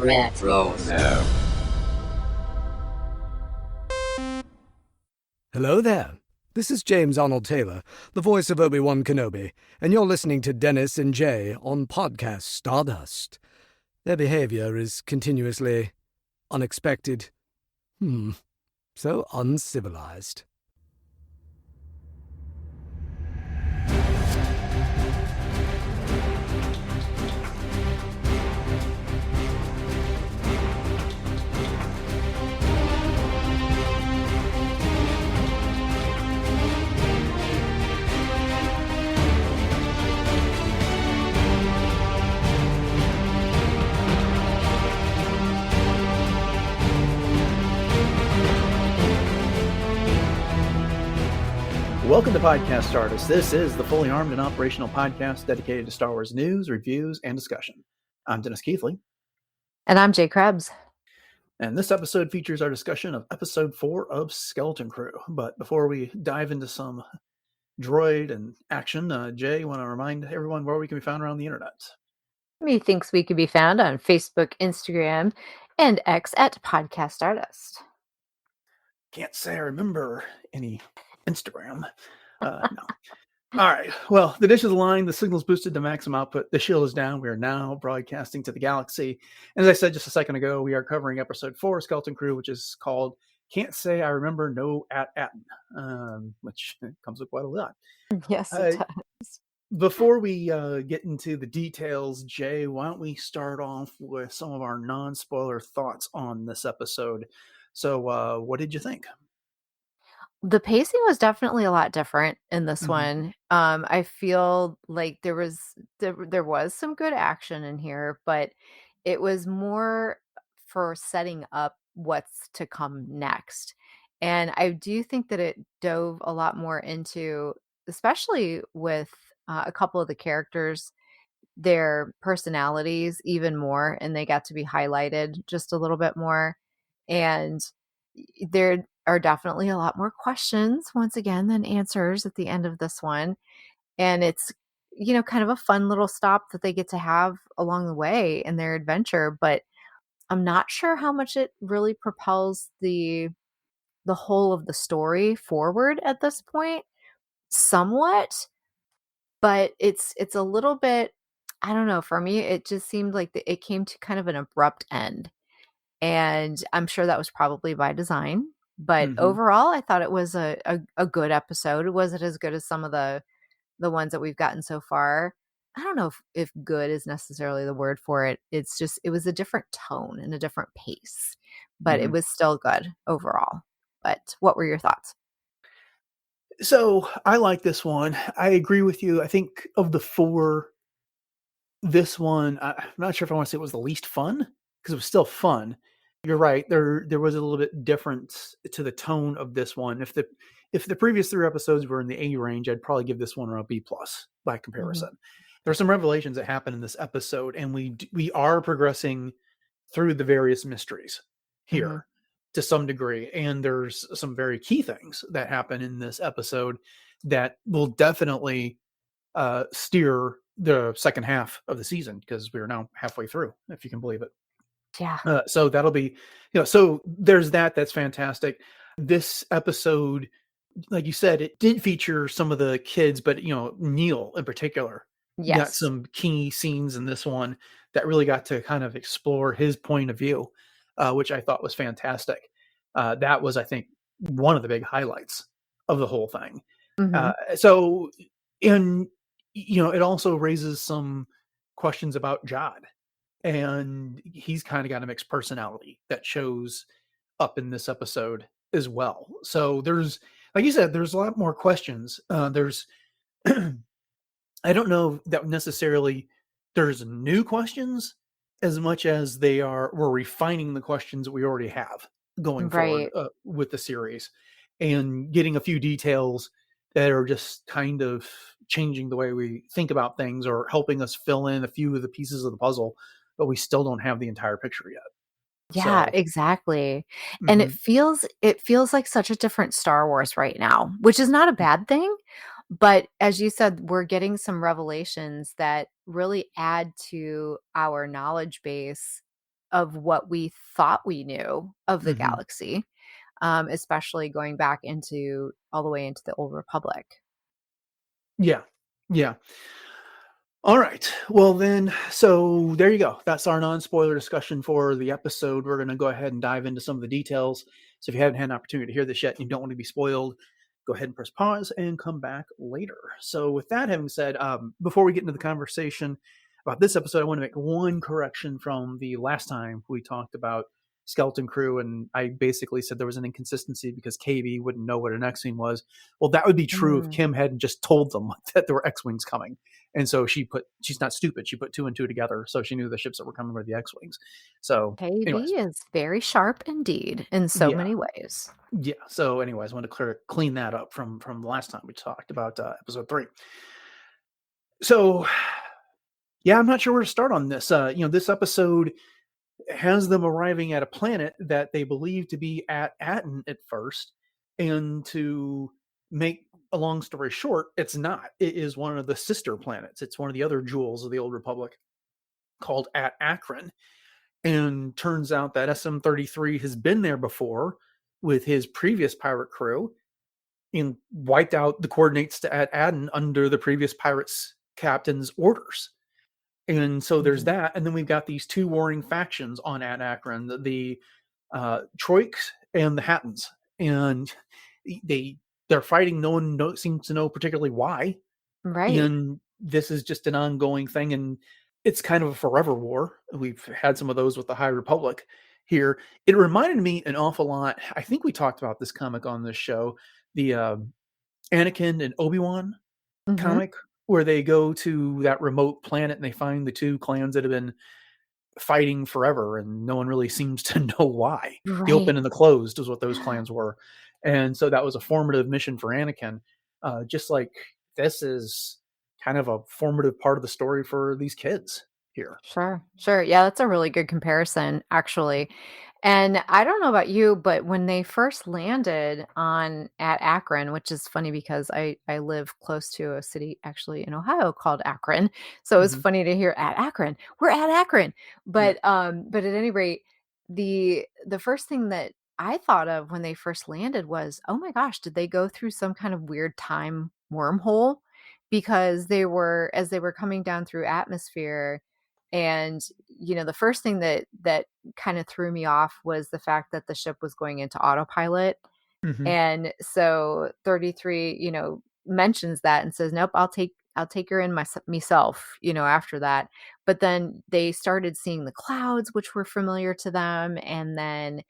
Retro. Hello there. This is James Arnold Taylor, the voice of Obi-Wan Kenobi, and you're listening to Dennis and Jay on Podcast Stardust. Their behavior is continuously unexpected. So uncivilized. Welcome to Podcast Stardust. This is the fully armed and operational podcast dedicated to Star Wars news, reviews, and discussion. I'm Dennis Keithley. And I'm Jay Krebs. And this episode features our discussion of Episode 4 of Skeleton Crew. But before we dive into some droid and action, Jay, you want to remind everyone where we can be found around the internet? Methinks we can be found on Facebook, Instagram, and X at Podcast Stardust. Can't say I remember any Instagram. No. All right. Well, the dish is aligned. The signal's boosted to maximum output. The shield is down. We are now broadcasting to the galaxy. And as I said just a second ago, we are covering Episode 4, Skeleton Crew, which is called Can't Say I Remember No At Attin, which comes up quite a lot. Yes, it does. Before we get into the details, Jay, why don't we start off with some of our non-spoiler thoughts on this episode? So what did you think? The pacing was definitely a lot different in this one. I feel like there was some good action in here, but it was more for setting up what's to come next. And I do think that it dove a lot more into, especially with a couple of the characters, their personalities even more, and they got to be highlighted just a little bit more. And there are definitely a lot more questions once again than answers at the end of this one. And it's, kind of a fun little stop that they get to have along the way in their adventure. But I'm not sure how much it really propels the whole of the story forward at this point. Somewhat, but it's a little bit, I don't know, for me it just seemed like it came to kind of an abrupt end. And I'm sure that was probably by design. But overall, I thought it was a good episode. Was it as good as some of the ones that we've gotten so far? I don't know if good is necessarily the word for it. It's just, it was a different tone and a different pace, but it was still good overall. But what were your thoughts? So I like this one. I agree with you. I think of the four, this one, I'm not sure if I want to say it was the least fun, because it was still fun. You're right. There was a little bit difference to the tone of this one. If the previous three episodes were in the A range, I'd probably give this one a B plus by comparison. There are some revelations that happen in this episode, and we are progressing through the various mysteries here to some degree. And there's some very key things that happen in this episode that will definitely steer the second half of the season, because we're now halfway through, if you can believe it. Yeah. So that'll be, so there's that's fantastic. This episode, like you said, it did feature some of the kids, but Neel in particular got some key scenes in this one that really got to kind of explore his point of view, which I thought was fantastic. That was, I think, one of the big highlights of the whole thing. It also raises some questions about Jod. And he's kind of got a mixed personality that shows up in this episode as well. So there's, like you said, there's a lot more questions. There's, I don't know that necessarily there's new questions as much as we're refining the questions that we already have going forward with the series, and getting a few details that are just kind of changing the way we think about things, or helping us fill in a few of the pieces of the puzzle, but we still don't have the entire picture yet. Yeah, exactly. And it feels like such a different Star Wars right now, which is not a bad thing. But as you said, we're getting some revelations that really add to our knowledge base of what we thought we knew of the Hmm. galaxy, especially going back into all the way into the Old Republic. Yeah. Yeah. All right. Well, then, so there you go. That's our non-spoiler discussion for the episode. We're going to go ahead and dive into some of the details. So if you haven't had an opportunity to hear this yet and you don't want to be spoiled, go ahead and press pause and come back later. So with that having said, before we get into the conversation about this episode, I want to make one correction from the last time we talked about Skeleton Crew, and I basically said there was an inconsistency because KB wouldn't know what an X-Wing was. Well, that would be true if Mm. Kim hadn't just told them that there were X-Wings coming. And so she's not stupid. She put two and two together. So she knew the ships that were coming were the X-Wings. So anyways, KB is very sharp indeed in so yeah. many ways. Yeah. So anyways, I wanted to clean that up from the last time we talked about episode 3. So yeah, I'm not sure where to start on this. This episode has them arriving at a planet that they believe to be at Attin at first. And to make a long story short, it's not. It is one of the sister planets. It's one of the other jewels of the Old Republic called At Attin. And turns out that SM-33 has been there before with his previous pirate crew and wiped out the coordinates to At Attin under the previous pirates captain's orders. And so there's Mhm. that. And then we've got these two warring factions on At Attin, the Troiks and the Hattans. And they're fighting. No one seems to know particularly why. Right. And this is just an ongoing thing. And it's kind of a forever war. We've had some of those with the High Republic here. It reminded me an awful lot. I think we talked about this comic on this show, the Anakin and Obi-Wan Mhm. comic, where they go to that remote planet and they find the two clans that have been fighting forever and no one really seems to know why. The Right. open and the closed is what those clans were. And so that was a formative mission for Anakin. Just like this is kind of a formative part of the story for these kids here. Sure, sure. Yeah, that's a really good comparison, actually. And I don't know about you, but when they first landed on at Akron, which is funny because I live close to a city actually in Ohio called Akron, so it was Hmm. funny to hear at Akron. We're at Akron, Yeah. but at any rate, the first thing that I thought of when they first landed was, oh my gosh, did they go through some kind of weird time wormhole? Because they were as they were coming down through atmosphere and, the first thing that kind of threw me off was the fact that the ship was going into autopilot. Hmm. And so 33, mentions that and says, "Nope, I'll take her in myself, after that." But then they started seeing the clouds, which were familiar to them. And then,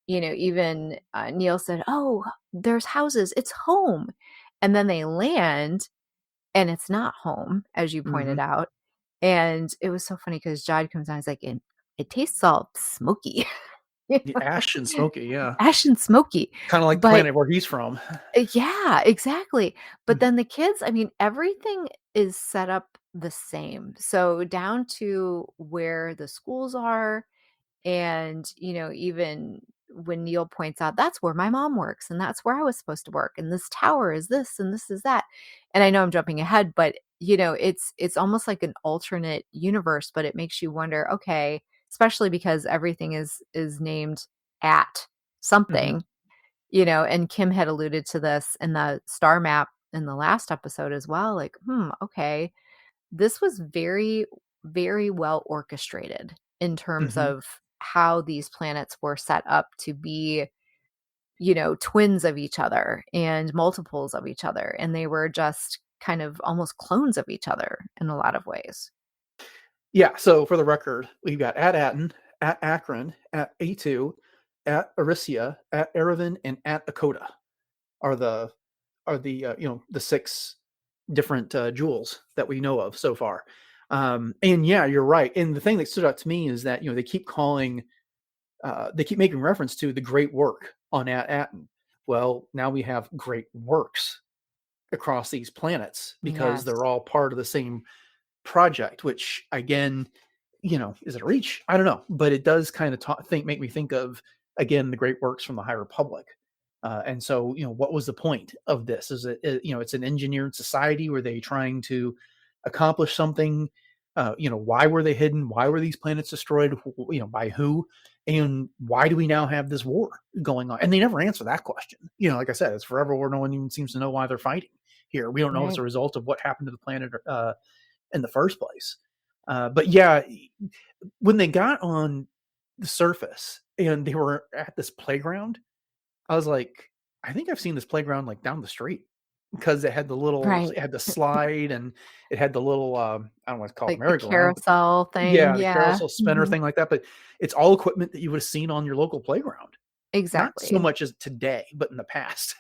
even Neel said, "Oh, there's houses. It's home." And then they land and it's not home, as you pointed Hmm. out. And it was so funny because Jod comes on, he's like, "It tastes all smoky." The ash and smoky, yeah. Ash and smoky. Kind of like the But planet where he's from. yeah, exactly. But then the kids, I mean, everything is set up the same. So down to where the schools are, and, even when Neel points out, that's where my mom works, and that's where I was supposed to work, and this tower is this, and this is that. And I know I'm jumping ahead, but it's almost like an alternate universe, but it makes you wonder, okay, especially because everything is named at Hmm. something, and Kim had alluded to this in the star map in the last episode as well. Like, okay, this was very, very well orchestrated in terms Hmm. of how these planets were set up to be, twins of each other and multiples of each other. And they were just kind of almost clones of each other in a lot of ways. Yeah, so for the record, we've got At Attin, At Akron, At A2, At Aricia, At Erevan, and At Akota are the 6 different jewels that we know of so far. And yeah, you're right. And the thing that stood out to me is that they keep making reference to the great work on At Attin. Well, now we have great works across these planets because Yes. they're all part of the same project, which again, is it a reach? I don't know, but it does kind of make me think of again the great works from the High Republic. And so, what was the point of this? Is it's an engineered society? Were they trying to accomplish something? Why were they hidden? Why were these planets destroyed? By who? And why do we now have this war going on? And they never answer that question. Like I said, it's forever war. No one even seems to know why they're fighting here. We don't know if it's a result of what happened to the planet in the first place. But yeah, when they got on the surface and they were at this playground, I was like, I think I've seen this playground like down the street, because it had it had the slide, and it had the little, I don't know what it's called, Like the merry-go-round. carousel thing. Yeah, the Yeah. carousel spinner thing like that. But it's all equipment that you would have seen on your local playground. Not so Exactly. much as today, but in the past,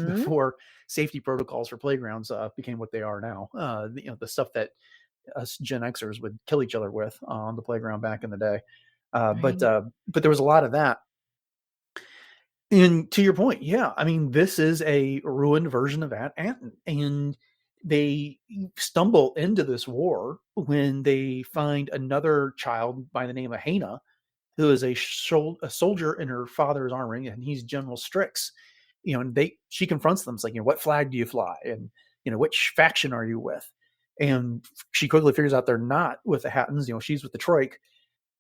before safety protocols for playgrounds became what they are now. The stuff that us Gen Xers would kill each other with on the playground back in the day. But there was a lot of that. And to your point, yeah, I mean, this is a ruined version of At Attin, and they stumble into this war when they find another child by the name of Hana, who is a soldier in her father's army, and he's General Strix. And she confronts them. It's like, what flag do you fly? And, which faction are you with? And she quickly figures out they're not with the Hattans. She's with the Troik.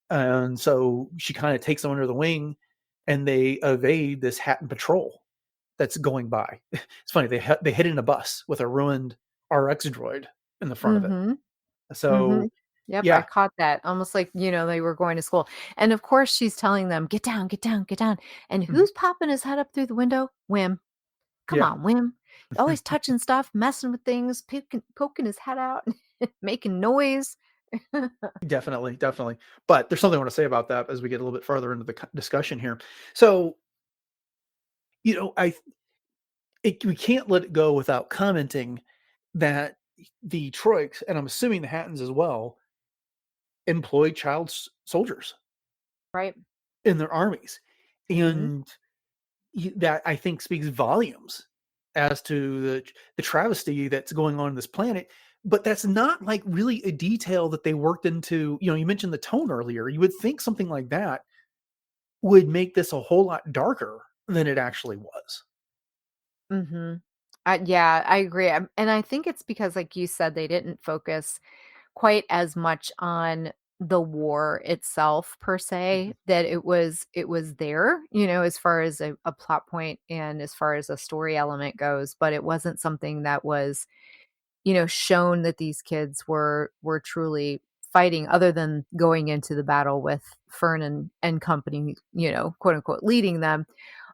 And so she kind of takes them under the wing, and they evade this Hattan patrol that's going by. It's funny. They hit in a bus with a ruined RX droid in the front of it. So Yep, I yeah, caught that. Almost like, they were going to school. And of course she's telling them, get down, get down, get down. And who's popping his head up through the window? Wim. Come yeah. on, Wim. Always touching stuff, messing with things, poking his head out, making noise. Definitely. But there's something I want to say about that as we get a little bit further into the discussion here. So, we can't let it go without commenting that the Troiks, and I'm assuming the Hattans as well, employ child soldiers Right. in their armies. Mhm. And that, I think, speaks volumes as to the travesty that's going on this planet. But that's not like really a detail that they worked into. You mentioned the tone earlier. You would think something like that would make this a whole lot darker than it actually was. Yeah, I agree. And I think it's because, like you said, they didn't focus quite as much on the war itself per se, that it was there, as far as a plot point and as far as a story element goes, but it wasn't something that was, shown that these kids were truly fighting, other than going into the battle with Fern and company, quote unquote leading them.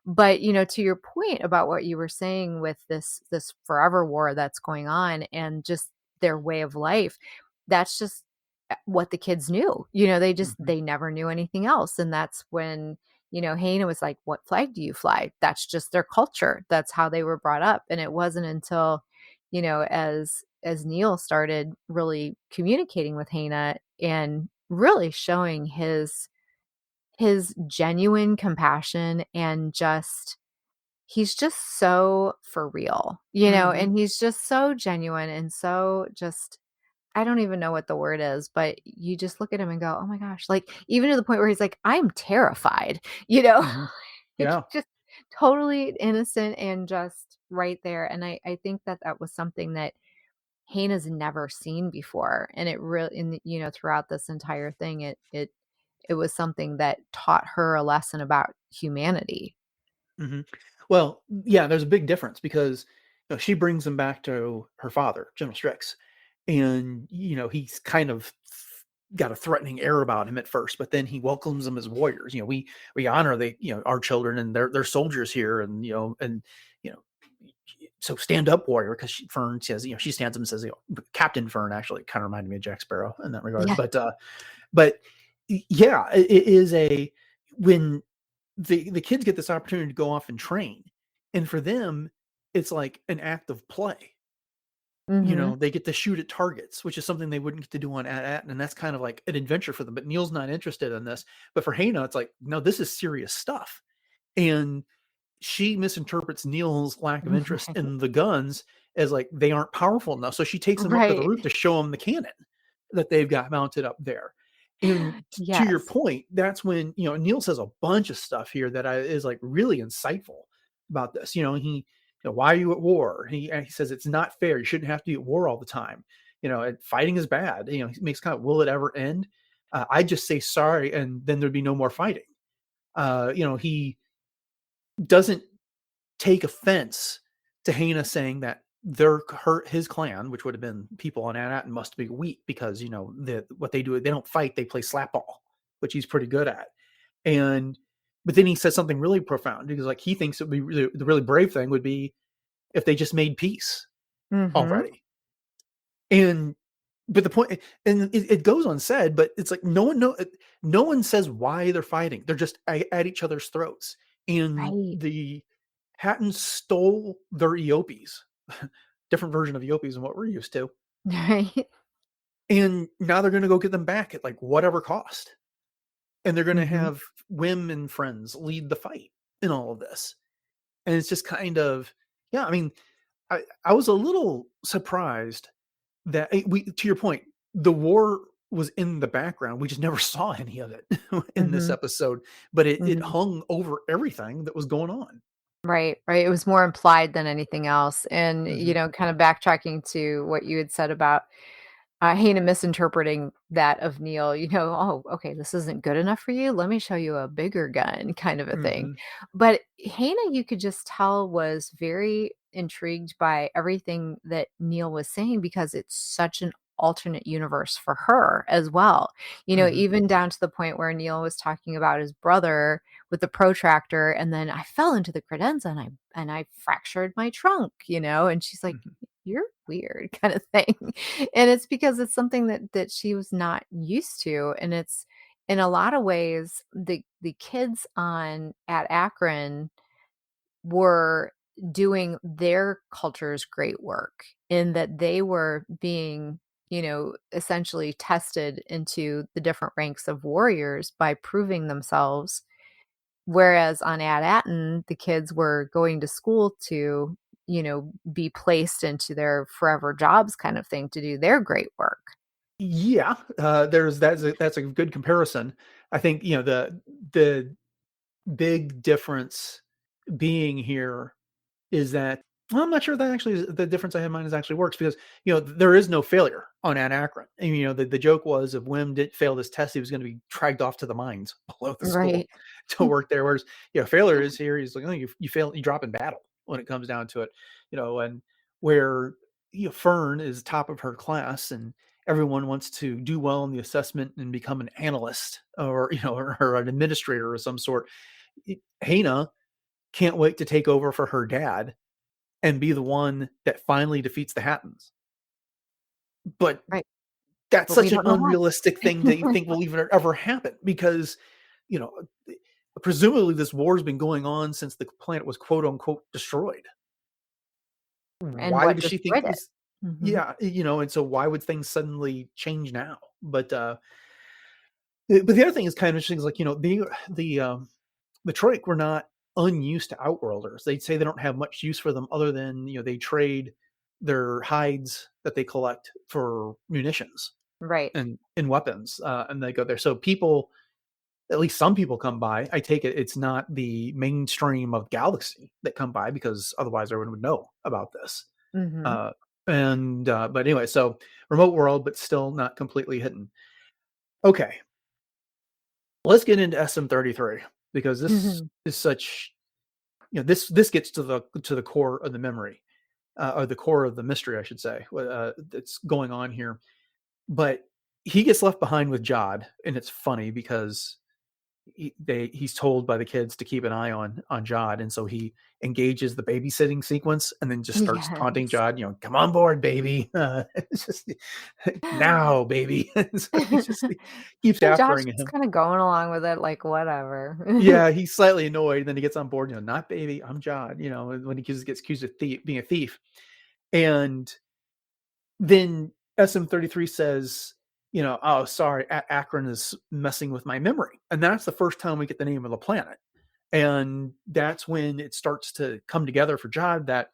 But, to your point about what you were saying with this forever war that's going on and just their way of life, that's just what the kids knew. They never knew anything else. And that's when, Hana was like, what flag do you fly? That's just their culture. That's how they were brought up. And it wasn't until, as Neel started really communicating with Hana and really showing his genuine compassion, and he's just so for real, and he's just so genuine and so just, I don't even know what the word is, but you just look at him and go, oh my gosh, like, even to the point where he's like, I'm terrified, It's Yeah. just totally innocent and just right there. And I think that was something that Hannah's never seen before. And it really, throughout this entire thing, it was something that taught her a lesson about humanity. hmm Well, yeah, there's a big difference because she brings him back to her father, General Strix, and he's kind of got a threatening air about him at first, but then he welcomes them as warriors. We honor our children, and they're soldiers here, and you know so stand up, warrior, because Fern says, she stands up and says, Captain Fern actually kind of reminded me of Jack Sparrow in that regard. Yeah. But yeah, it is when the kids get this opportunity to go off and train, and for them, it's like an act of play. They get to shoot at targets, which is something they wouldn't get to do on At, and that's kind of like an adventure for them. But Neel's not interested in this. But for Hana, it's like, no, this is serious stuff. And she misinterprets Neel's lack of interest in the guns as like they aren't powerful enough. So she takes them up to the Right. roof to show them the cannon that they've got mounted up there. And to your Yes. point, that's when, Neel says a bunch of stuff here that is like really insightful about this. Why are you at war? He says it's not fair. You shouldn't have to be at war all the time. fighting is bad. He makes kind of, will it ever end? I just say sorry, and then there'd be no more fighting. He doesn't take offense to Hana saying that his clan, which would have been people on At Attin, must be weak because what they do, they don't fight, they play slap ball, which he's pretty good at. But then he says something really profound, because like he thinks it would be the really brave thing would be if they just made peace already. But the point, and it goes unsaid, but it's like no one says why they're fighting. They're just at each other's throats. And Right. the Hattans stole their Eopies, different version of Eopies than what we're used to. Right. And now they're going to go get them back at like whatever cost. And they're going to have Wim and friends lead the fight in all of this. And it's just kind of, yeah, I mean, I was a little surprised that to your point, the war was in the background. We just never saw any of it in this episode, but it hung over everything that was going on. Right. It was more implied than anything else. And, kind of backtracking to what you had said about Hannah misinterpreting that of Neel, oh, okay, this isn't good enough for you. Let me show you a bigger gun, kind of a thing. But Hannah, you could just tell, was very intrigued by everything that Neel was saying, because it's such an alternate universe for her as well. Even down to the point where Neel was talking about his brother with the protractor, and then I fell into the credenza and I fractured my trunk, and she's like, you're weird, kind of thing. And it's because it's something that she was not used to. And it's, in a lot of ways, the kids on At Akron were doing their culture's great work, in that they were being, essentially tested into the different ranks of warriors by proving themselves. Whereas on At Attin, the kids were going to school to, be placed into their forever jobs, kind of thing, to do their great work. Yeah, that's a good comparison. I think the big difference being here is that, well, I'm not sure that actually the difference I have in mind is actually works, because there is no failure on At Akron. And, the joke was, if Wim did fail this test, he was going to be dragged off to the mines below the school Right. to work there. Whereas failure is here. He's like, oh, you fail, you drop in battle when it comes down to it. And where Fern is top of her class, and everyone wants to do well in the assessment and become an analyst, or or an administrator of some sort. Hana can't wait to take over for her dad and be the one that finally defeats the Hattans. But Right. that's But we such an don't know how. unrealistic thing to think will even ever happen, because, presumably this war has been going on since the planet was quote unquote destroyed. And Why what does she think destroyed it? this? Yeah, and so why would things suddenly change now? But the other thing is kind of interesting, is like, the Troik were not unused to Outworlders. They'd say they don't have much use for them, other than they trade their hides that they collect for munitions Right. and weapons, and they go there. So people, at least some people, come by. I take it it's not the mainstream of galaxy that come by, because otherwise everyone would know about this. But anyway, so remote world, but still not completely hidden. Okay, let's get into SM33, because this is such, this gets to the core of the memory, or the core of the mystery, I should say, that's going on here. But he gets left behind with Jod, and it's funny because he's told by the kids to keep an eye on Jod, and so he engages the babysitting sequence, and then just starts taunting Yes. Jod, come on board, baby. It's just, now, baby. So he just keeps And Josh after was him. kind of going along with it, like, whatever. Yeah, he's slightly annoyed, and then he gets on board, not baby, I'm Jod, when he gets accused of being a thief. And then SM33 says, oh, sorry, Akron is messing with my memory. And that's the first time we get the name of the planet. And that's when it starts to come together for Jod that,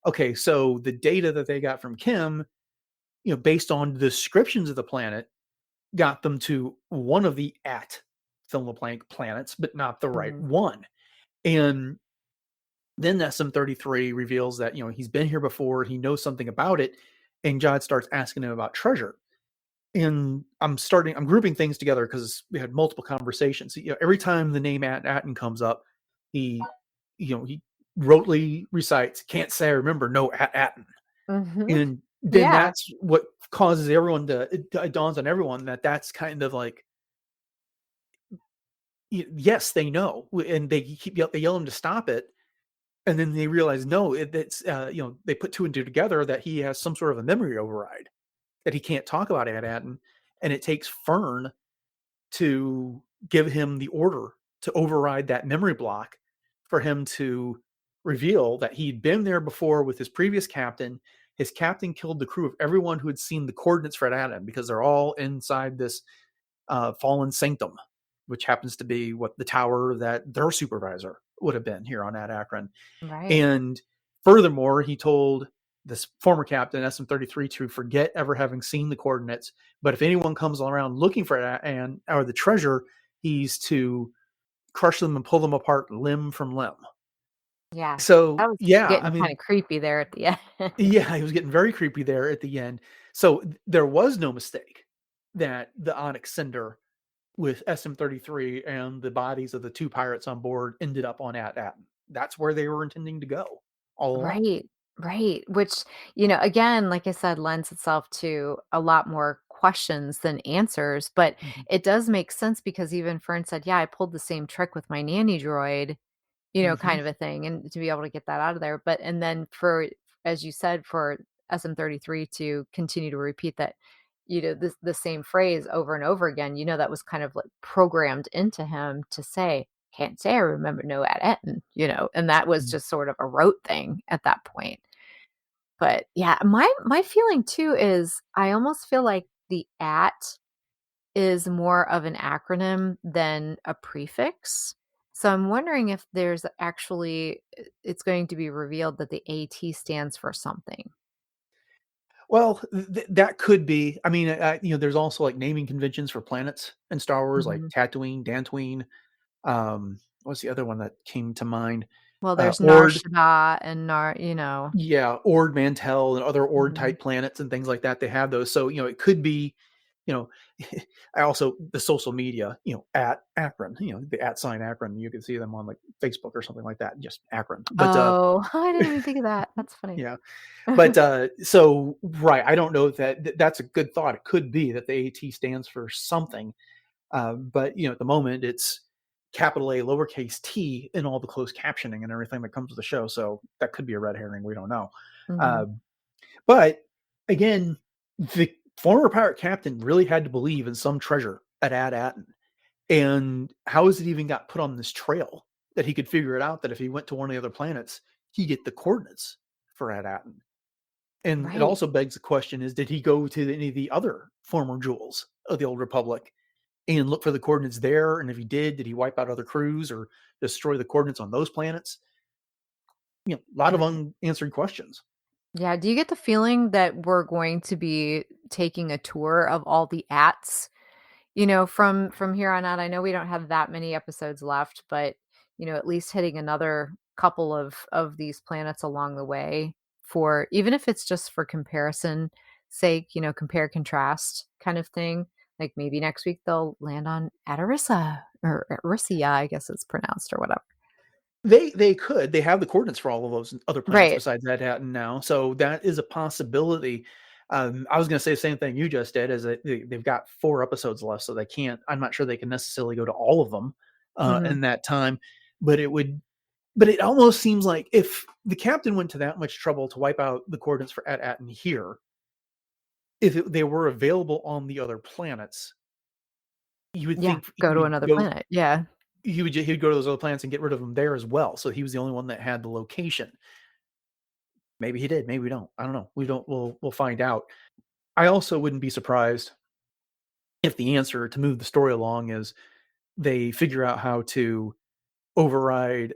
okay, so the data that they got from Kim, based on the descriptions of the planet, got them to one of the fill in the blank planets, but not the right one. And then SM33 reveals that, he's been here before, he knows something about it, and Jod starts asking him about treasure. And I'm grouping things together because we had multiple conversations. Every time the name At Attin comes up, he, he rotely recites, "Can't say I remember no At Attin." Mhm. And then Yeah. that's what causes everyone it dawns on everyone that that's kind of like, yes, they know, and they yell him to stop it, and then they realize no, it's they put two and two together that he has some sort of a memory override that he can't talk about At Attin, and it takes Fern to give him the order to override that memory block for him to reveal that he'd been there before with his previous captain. His captain killed the crew of everyone who had seen the coordinates for At Attin because they're all inside this fallen sanctum, which happens to be what the tower that their supervisor would have been here on At Attin. Right. And furthermore, he told this former captain, SM-33, to forget ever having seen the coordinates. But if anyone comes around looking for it or the treasure, he's to crush them and pull them apart limb from limb. Yeah. So, That was yeah, I getting mean, kinda creepy there at the end. yeah, he was getting very creepy there at the end. So there was no mistake that the Onyx Cinder with SM-33 and the bodies of the two pirates on board ended up on At Attin. That's where they were intending to go all along. Right, right, which, again, like I said, lends itself to a lot more questions than answers, but Mhm. it does make sense because even Fern said, "Yeah, I pulled the same trick with my nanny droid," Mhm. kind of a thing, and to be able to get that out of there, but and then for as you said, for SM-33 to continue to repeat that, the same phrase over and over again, that was kind of, like, programmed into him to say, "Can't say I remember no at Eton," and that was Mm. just sort of a rote thing at that point. But, yeah, my feeling too is I almost feel like the "at" is more of an acronym than a prefix. So I'm wondering if there's actually it's going to be revealed that the AT stands for something. Well, that could be. I mean, there's also like naming conventions for planets in Star Wars, like Mhm. Tatooine, Dantooine. What's the other one that came to mind? Well, there's Nar Ord, Shaddaa and yeah, Ord Mantell and other Ord Mhm. type planets and things like that. They have those, so it could be, you know. I also the social media, at Akron, the at sign Akron. You can see them on like Facebook or something like that. Just Akron, but Oh, I didn't even think of that. That's funny. yeah. But, so right, I don't know if that's a good thought. It could be that the AT stands for something, but, at the moment, it's capital A, lowercase t in all the closed captioning and everything that comes with the show, so that could be a red herring, we don't know. Mhm. Um, but again, the former pirate captain really had to believe in some treasure at At Attin, and how has it even got put on this trail that he could figure it out that if he went to one of the other planets, he'd get the coordinates for At Attin? And it Right. also begs the question is, did he go to any of the other former jewels of the Old Republic and look for the coordinates there? And if he did he wipe out other crews or destroy the coordinates on those planets? A lot of Right. unanswered questions. Yeah, do you get the feeling that we're going to be taking a tour of all the ats? From here on out, I know we don't have that many episodes left, but, at least hitting another couple of these planets along the way for even if it's just for comparison sake, compare contrast kind of thing. Like maybe next week they'll land on Atarissa or Arisia, I guess it's pronounced or whatever. They have the coordinates for all of those other planets Right. besides Ed Hatton now, so that is a possibility. I was going to say the same thing you just did, is that they've got 4 episodes left, so they can't. I'm not sure they can necessarily go to all of them Mhm. in that time, but it would. But it almost seems like if the captain went to that much trouble to wipe out the coordinates for At Attin here, if they were available on the other planets, you would Yeah, think go to another planet. Yeah. he'd go to those other planets and get rid of them there as well. So he was the only one that had the location. Maybe he did. Maybe we don't. I don't know. We don't. We'll find out. I also wouldn't be surprised if the answer to move the story along is they figure out how to override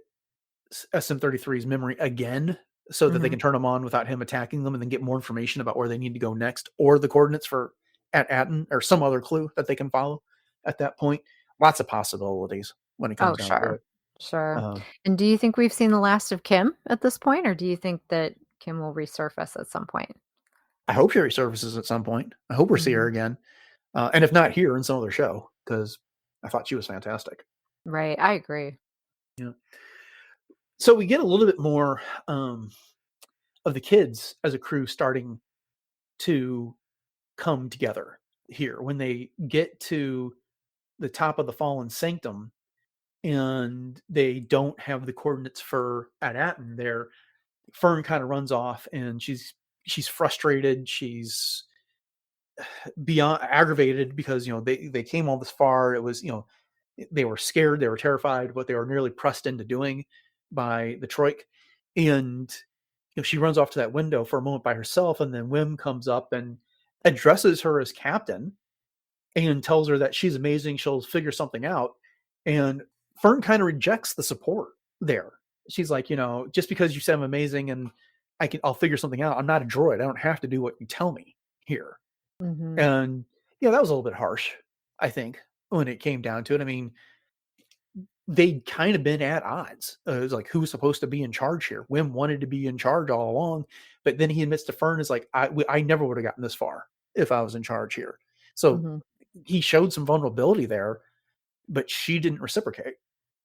SM-33's memory again so that they Mhm. can turn him on without him attacking them and then get more information about where they need to go next or the coordinates for At Attin or some other clue that they can follow at that point. Lots of possibilities when it Oh, comes down to sure. it. Sure. Uh, And do you think we've seen the last of Kim at this point, or do you think that Kim will resurface at some point? I hope she resurfaces at some point. I hope we'll see her again. And if not here, in some other show, because I thought she was fantastic. Right. I agree. Yeah. So we get a little bit more of the kids as a crew starting to come together here when they get to the top of the fallen sanctum and they don't have the coordinates for At Attin there. Fern kind of runs off and she's frustrated. She's beyond aggravated because, they came all this far. It was, they were scared, they were terrified, what they were nearly pressed into doing by the Troik. And, she runs off to that window for a moment by herself. And then Wim comes up and addresses her as captain and tells her that she's amazing. She'll figure something out. And Fern kind of rejects the support there. She's like, just because you say I'm amazing and I'll figure something out. I'm not a droid. I don't have to do what you tell me here. Mm-hmm. And that was a little bit harsh, I think, when it came down to it. I mean, they'd kind of been at odds. It was like, who's supposed to be in charge here? Wim wanted to be in charge all along, but then he admits to Fern is like, I never would have gotten this far if I was in charge here. So he showed some vulnerability there, but she didn't reciprocate.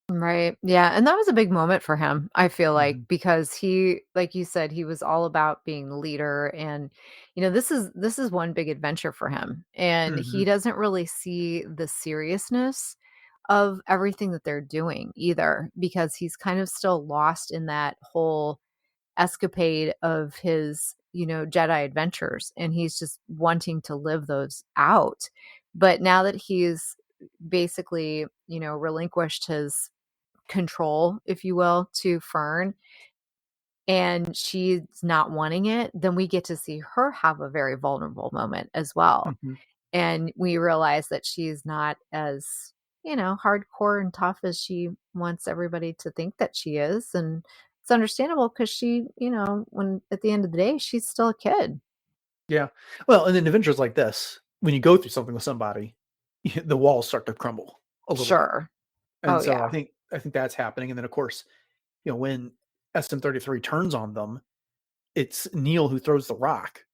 Right. Yeah. And that was a big moment for him, I feel like, because he, like you said, he was all about being the leader. And, this is one big adventure for him. And he doesn't really see the seriousness of everything that they're doing either, because he's kind of still lost in that whole escapade of his, Jedi adventures. And he's just wanting to live those out. But now that he's basically, relinquished his control, if you will, to Fern, and she's not wanting it, then we get to see her have a very vulnerable moment as well. And we realize that she's not as, hardcore and tough as she wants everybody to think that she is. And it's understandable because she, when at the end of the day, she's still a kid. Yeah. Well, and in adventures like this, when you go through something with somebody, the walls start to crumble a little bit. Sure. And Oh, so yeah. I think that's happening. And then of course, when SM-33 turns on them, it's Neel who throws the rock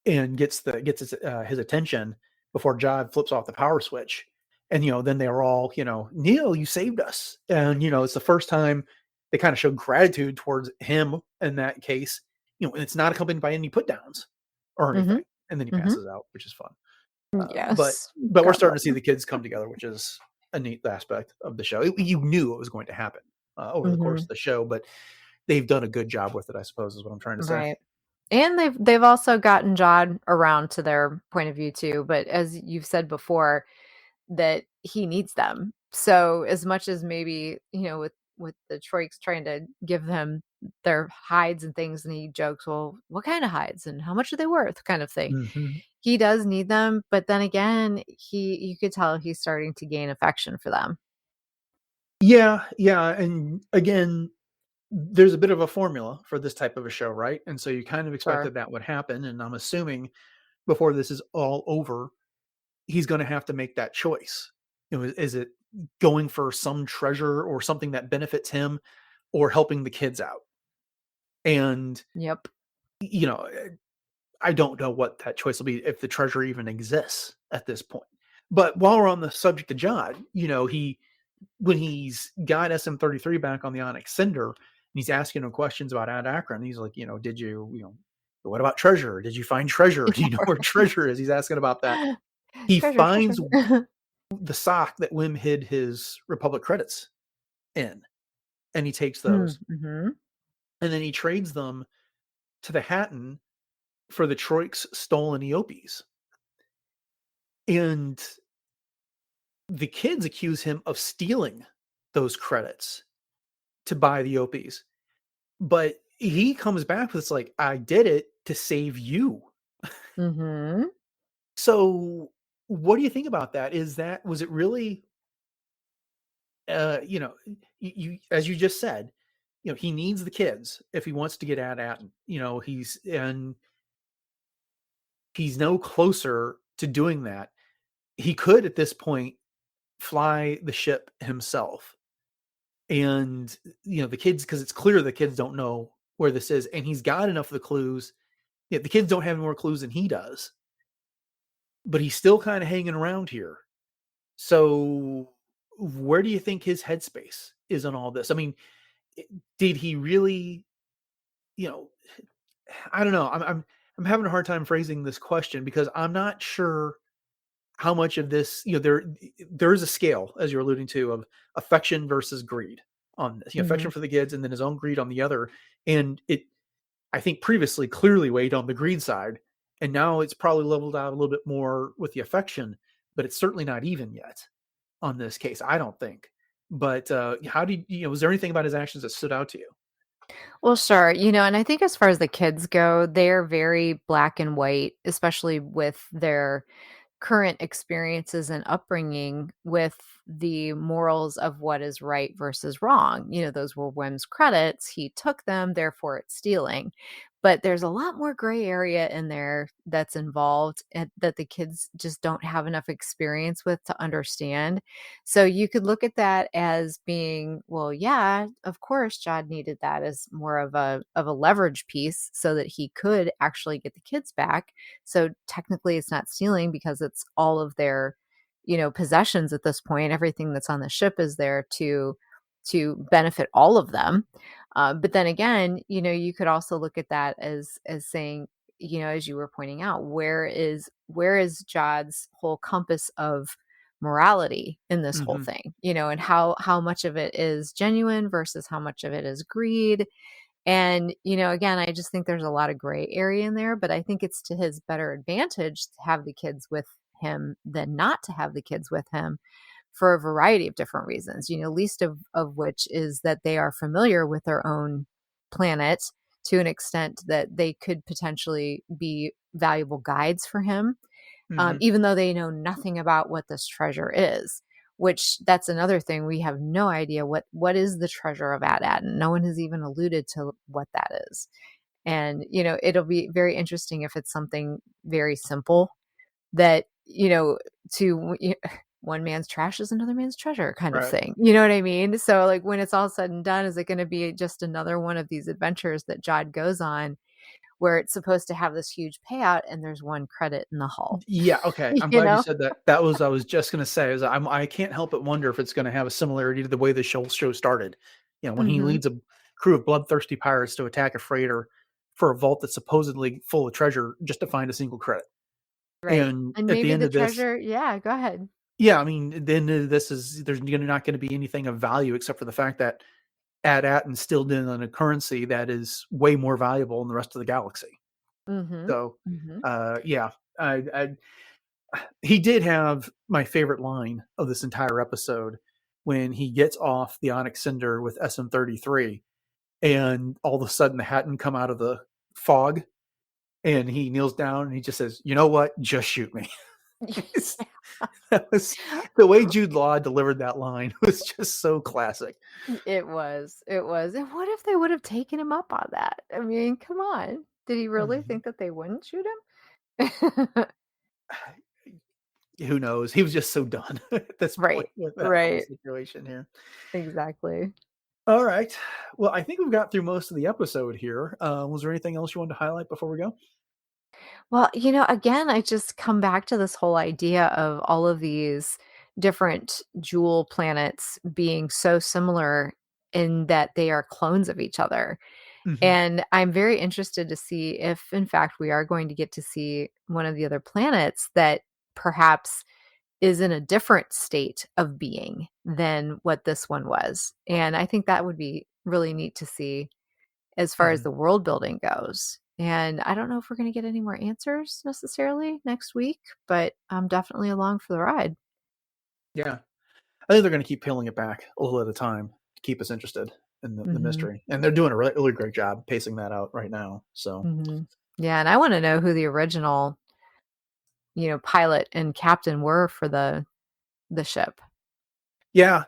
and gets his attention before Jod flips off the power switch. And then they were all, Neel, you saved us. And it's the first time they kind of showed gratitude towards him in that case. And it's not accompanied by any put downs or anything. And then he passes out, which is fun. But Yes. we're starting to see the kids come together, which is a neat aspect of the show. You knew it was going to happen over the course of the show, but they've done a good job with it, I suppose, is what I'm trying to say. Right. And they've also gotten Jod around to their point of view too. But as you've said before, that he needs them. So as much as maybe, with the Troiks trying to give them their hides and things, and he jokes, well, what kind of hides and how much are they worth, kind of thing. He does need them, but then again, you could tell he's starting to gain affection for them. Yeah, and again, there's a bit of a formula for this type of a show, right? And so you kind of expected that would happen, and I'm assuming before this is all over, he's going to have to make that choice. Is it going for some treasure or something that benefits him, or helping the kids out? And Yep. I don't know what that choice will be, if the treasure even exists at this point. But while we're on the subject of Jod, when he's got SM-33 back on the Onyx Cinder, and he's asking him questions about Ad Akron, he's like, did you, what about treasure? Did you find treasure? Do you know where treasure is? He's asking about that. He finds the sock that Wim hid his Republic credits in, and he takes those. And then he trades them to the Hattan for the Troik's stolen Eopies. And the kids accuse him of stealing those credits to buy the Eopies. But he comes back with, it's like, I did it to save you. So what do you think about that? Was it really, you as you just said, he needs the kids if he wants to get At Attin. He's no closer to doing that. He could at this point fly the ship himself. And the kids, because it's clear the kids don't know where this is, and he's got enough of the clues Yeah, the kids don't have any more clues than he does, but he's still kind of hanging around here. So, where do you think his headspace is on all this? I mean, did he really, you know, I don't know. I'm having a hard time phrasing this question because I'm not sure how much of this, there is a scale, as you're alluding to, of affection versus greed on this. Mhm. Affection for the kids and then his own greed on the other. And it, I think, previously clearly weighed on the greed side, and now it's probably leveled out a little bit more with the affection, but it's certainly not even yet on this case, I don't think. But how do was there anything about his actions that stood out to you? Well, sure. And I think as far as the kids go, they're very black and white, especially with their current experiences and upbringing with the morals of what is right versus wrong. Those were Wim's credits. He took them, therefore it's stealing. But there's a lot more gray area in there that's involved and that the kids just don't have enough experience with to understand. So you could look at that as being, well, yeah, of course, Jod needed that as more of a leverage piece so that he could actually get the kids back. So technically it's not stealing because it's all of their, possessions at this point. Everything that's on the ship is there to benefit all of them. But then again, you could also look at that as saying, as you were pointing out, where is Jod's whole compass of morality in this whole Hmm. thing, and how much of it is genuine versus how much of it is greed. And, again, I just think there's a lot of gray area in there, but I think it's to his better advantage to have the kids with him than not to have the kids with him for a variety of different reasons, least of which is that they are familiar with their own planet to an extent that they could potentially be valuable guides for him, Hmm. even though they know nothing about what this treasure is. Which that's another thing. We have no idea what is the treasure of At Attin. No one has even alluded to what that is. And, it'll be very interesting if it's something very simple that, to one man's trash is another man's treasure kind of Right. thing. You know what I mean? So like when it's all said and done, is it going to be just another one of these adventures that Jod goes on where it's supposed to have this huge payout and there's one credit in the hull? Yeah. Okay. I'm you glad you know? said that. That was I was just gonna say is I can't help but wonder if it's gonna have a similarity to the way the show started. When he Mhm. leads a crew of bloodthirsty pirates to attack a freighter for a vault that's supposedly full of treasure just to find a single credit. Right. And And at the maybe end the of this, treasure, yeah, go ahead. yeah, I mean, at the end of this is not going to be anything of value except for the fact that Ad Attin still did on a currency that is way more valuable in the rest of the galaxy. Mhm. So, Mhm. yeah, I he did have my favorite line of this entire episode when he gets off the Onyx Cinder with SM-33, and all of a sudden the Hatton come out of the fog, and he kneels down and he just says, "You know what? Just shoot me." It's- that was the way Jude Law delivered that line was just so classic. It was. It was. And what if they would have taken him up on that? I mean, come on. Did he really Mhm. think that they wouldn't shoot him? Who knows? He was just so done at this point Right. with that whole Right. situation here. Exactly. All right. Well, I think we've got through most of the episode here. Was there anything else you wanted to highlight before we go? Well, again, I just come back to this whole idea of all of these different jewel planets being so similar in that they are clones of each other. Hmm. And I'm very interested to see if, in fact, we are going to get to see one of the other planets that perhaps is in a different state of being than what this one was. And I think that would be really neat to see as far as Hmm. the world building goes. And I don't know if we're going to get any more answers necessarily next week, but I'm definitely along for the ride. Yeah. I think they're going to keep peeling it back a little at a time to keep us interested in the Hmm. mystery. And they're doing a really, really great job pacing that out right now. So, Hmm. Yeah. And I want to know who the original, pilot and captain were for the ship. yeah,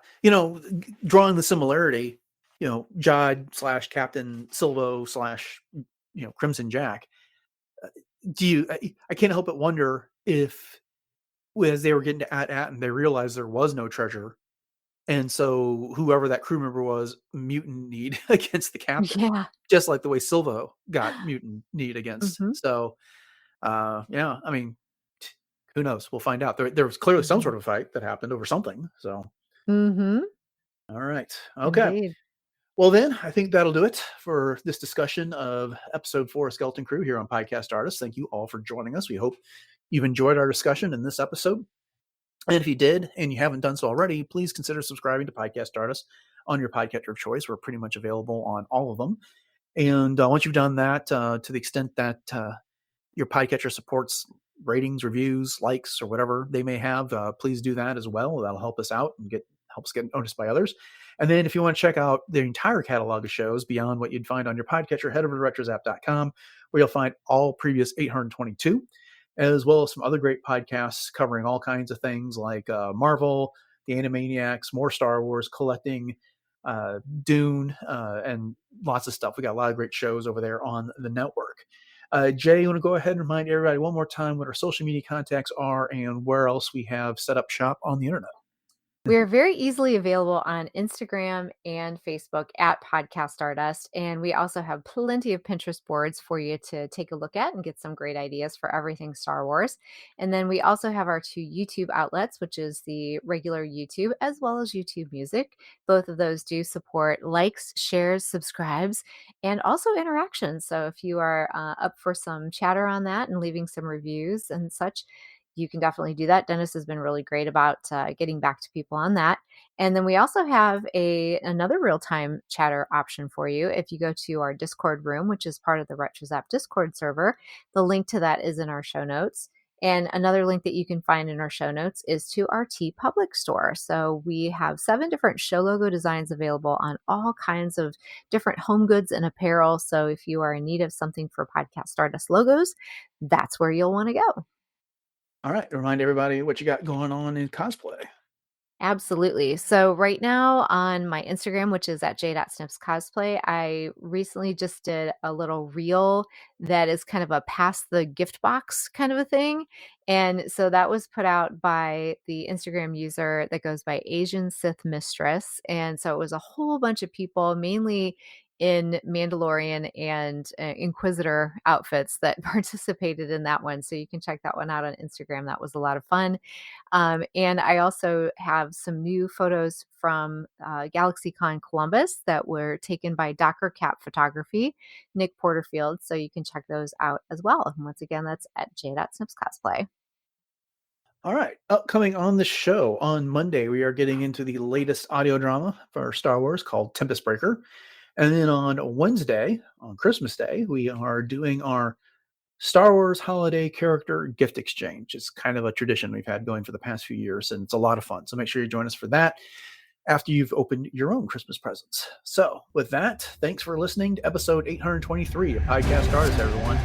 drawing the similarity, Jod slash Captain Silvo slash, Crimson Jack. I can't help but wonder if, as they were getting to At Attin, they realized there was no treasure, And so whoever that crew member was, mutinied against the captain, Yeah. just like the way Silvo got mutinied against. Mhm. So, yeah, I mean, who knows? We'll find out. There was clearly some sort of fight that happened over something. So, Mhm. all right. Okay. Indeed. Well, then, I think that'll do it for this discussion of episode 4 of Skeleton Crew here on Podcast Stardust. Thank you all for joining us. We hope you've enjoyed our discussion in this episode. And if you did and you haven't done so already, please consider subscribing to Podcast Stardust on your podcatcher of choice. We're pretty much available on all of them. And once you've done that, to the extent that your podcatcher supports ratings, reviews, likes, or whatever they may have, please do that as well. That'll help us out and help us get noticed by others. And then if you want to check out the entire catalog of shows beyond what you'd find on your podcatcher, head over to retrozap.com, where you'll find all previous 822, as well as some other great podcasts covering all kinds of things like Marvel, the Animaniacs, more Star Wars, collecting, Dune, and lots of stuff. We got a lot of great shows over there on the network. Jay, you want to go ahead and remind everybody one more time what our social media contacts are and where else we have set up shop on the internet? We are very easily available on Instagram and Facebook at Podcast Stardust. And we also have plenty of Pinterest boards for you to take a look at and get some great ideas for everything Star Wars. And then we also have our 2 YouTube outlets, which is the regular YouTube as well as YouTube Music. Both of those do support likes, shares, subscribes, and also interactions. So if you are up for some chatter on that and leaving some reviews and such, you can definitely do that. Dennis has been really great about getting back to people on that. And then we also have another real-time chatter option for you. If you go to our Discord room, which is part of the RetroZap Discord server, the link to that is in our show notes. And another link that you can find in our show notes is to our TeePublic store. So we have 7 different show logo designs available on all kinds of different home goods and apparel. So if you are in need of something for Podcast Stardust logos, that's where you'll want to go. All right. Remind everybody what you got going on in cosplay. Absolutely. So right now on my Instagram, which is at j.snipscosplay, I recently just did a little reel that is kind of a pass the gift box kind of a thing. And so that was put out by the Instagram user that goes by Asian Sith Mistress. And so it was a whole bunch of people, mainly in Mandalorian and Inquisitor outfits that participated in that one. So you can check that one out on Instagram. That was a lot of fun. And I also have some new photos from GalaxyCon Columbus that were taken by Docker Cap Photography, Nick Porterfield. So you can check those out as well. And once again, that's at j.snipscosplay. All right. Upcoming on the show on Monday, we are getting into the latest audio drama for Star Wars called Tempest Breaker. And then on Wednesday, on Christmas Day, we are doing our Star Wars holiday character gift exchange. It's kind of a tradition we've had going for the past few years, and it's a lot of fun. So make sure you join us for that after you've opened your own Christmas presents. So with that, thanks for listening to episode 823 of Podcast Stardust, everyone.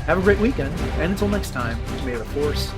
Have a great weekend, and until next time, may the Force